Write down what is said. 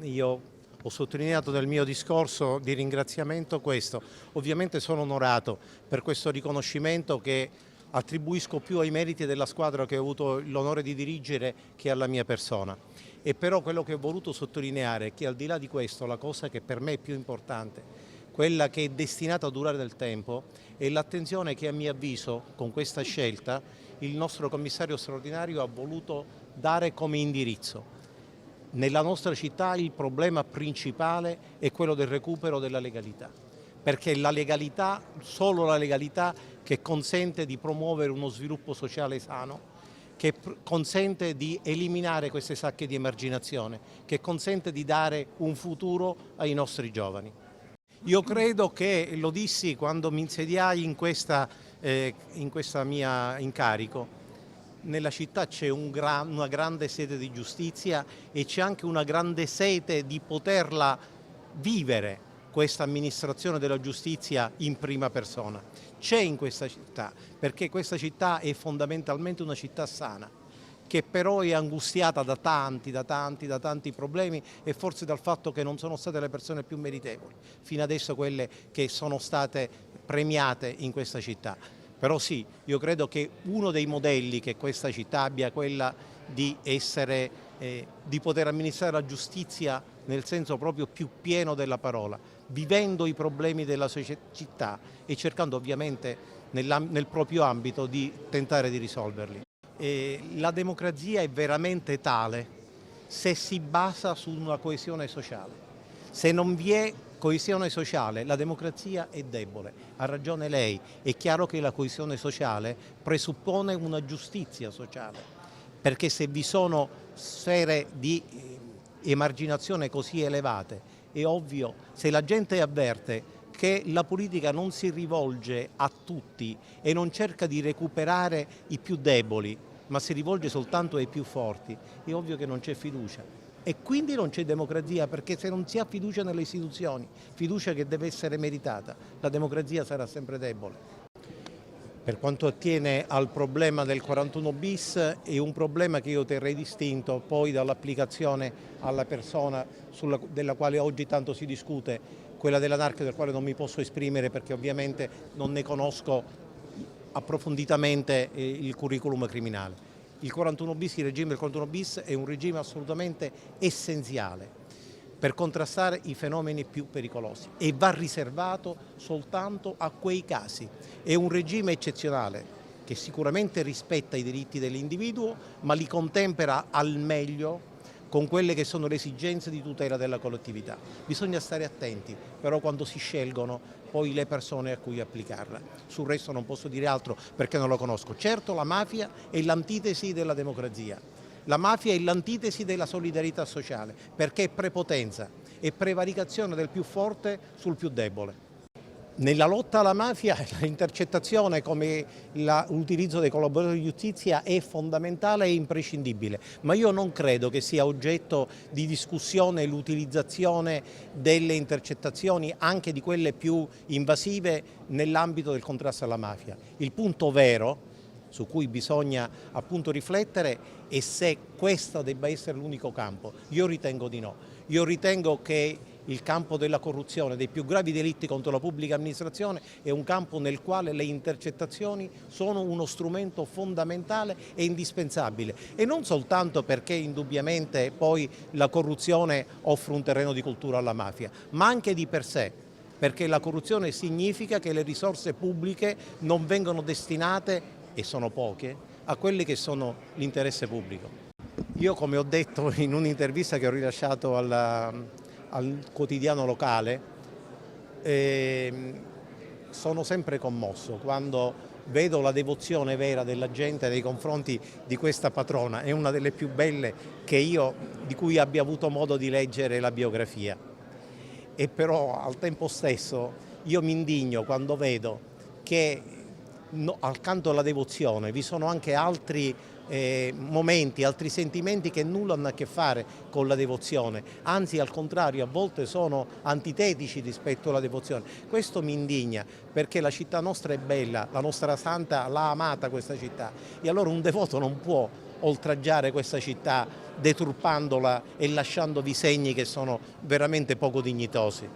io ho sottolineato nel mio discorso di ringraziamento questo. Ovviamente sono onorato per questo riconoscimento che attribuisco più ai meriti della squadra che ho avuto l'onore di dirigere che alla mia persona. E però quello che ho voluto sottolineare è che al di là di questo la cosa che per me è più importante, quella che è destinata a durare nel tempo, è l'attenzione che a mio avviso con questa scelta il nostro commissario straordinario ha voluto dare come indirizzo. Nella nostra città il problema principale è quello del recupero della legalità, perché la legalità, solo la legalità che consente di promuovere uno sviluppo sociale sano, che consente di eliminare queste sacche di emarginazione, che consente di dare un futuro ai nostri giovani. Io credo che, lo dissi quando mi insediai in questa mia incarico, nella città c'è una grande sete di giustizia e c'è anche una grande sete di poterla vivere questa amministrazione della giustizia in prima persona. C'è in questa città, perché questa città è fondamentalmente una città sana, che però è angustiata da tanti problemi e forse dal fatto che non sono state le persone più meritevoli, fino adesso quelle che sono state premiate in questa città. Però sì, io credo che uno dei modelli che questa città abbia è quella di poter amministrare la giustizia nel senso proprio più pieno della parola, vivendo i problemi della città e cercando ovviamente nel proprio ambito di tentare di risolverli. La democrazia è veramente tale se si basa su una coesione sociale. Se non vi è coesione sociale, la democrazia è debole. Ha ragione lei, è chiaro che la coesione sociale presuppone una giustizia sociale, perché se vi sono sfere di emarginazione così elevate, è ovvio, se la gente avverte che la politica non si rivolge a tutti e non cerca di recuperare i più deboli, ma si rivolge soltanto ai più forti, è ovvio che non c'è fiducia. E quindi non c'è democrazia, perché se non si ha fiducia nelle istituzioni, fiducia che deve essere meritata, la democrazia sarà sempre debole. Per quanto attiene al problema del 41 bis, è un problema che io terrei distinto poi dall'applicazione alla persona della quale oggi tanto si discute, quella dell'anarchio, del quale non mi posso esprimere perché ovviamente non ne conosco approfonditamente il curriculum criminale. Il 41 bis, il regime del 41 bis è un regime assolutamente essenziale per contrastare i fenomeni più pericolosi e va riservato soltanto a quei casi. È un regime eccezionale che sicuramente rispetta i diritti dell'individuo, ma li contempera al meglio con quelle che sono le esigenze di tutela della collettività. Bisogna stare attenti però quando si scelgono poi le persone a cui applicarla. Sul resto non posso dire altro perché non lo conosco. Certo, la mafia è l'antitesi della democrazia. La mafia è l'antitesi della solidarietà sociale, perché è prepotenza, è prevaricazione del più forte sul più debole. Nella lotta alla mafia l'intercettazione come l'utilizzo dei collaboratori di giustizia è fondamentale e imprescindibile, ma io non credo che sia oggetto di discussione l'utilizzazione delle intercettazioni, anche di quelle più invasive, nell'ambito del contrasto alla mafia. Il punto vero su cui bisogna appunto riflettere è se questo debba essere l'unico campo. Io ritengo di no. Io ritengo che il campo della corruzione, dei più gravi delitti contro la pubblica amministrazione, è un campo nel quale le intercettazioni sono uno strumento fondamentale e indispensabile, e non soltanto perché indubbiamente poi la corruzione offre un terreno di cultura alla mafia, ma anche di per sé, perché la corruzione significa che le risorse pubbliche non vengono destinate, e sono poche, a quelli che sono l'interesse pubblico. Io, come ho detto in un'intervista che ho rilasciato al quotidiano locale, sono sempre commosso quando vedo la devozione vera della gente nei confronti di questa patrona. È una delle più belle di cui abbia avuto modo di leggere la biografia. E però al tempo stesso io mi indigno quando vedo che accanto alla devozione vi sono anche altri momenti, altri sentimenti che nulla hanno a che fare con la devozione, anzi al contrario a volte sono antitetici rispetto alla devozione. Questo mi indigna perché la città nostra è bella, la nostra santa l'ha amata questa città, e allora un devoto non può oltraggiare questa città deturpandola e lasciandovi segni che sono veramente poco dignitosi.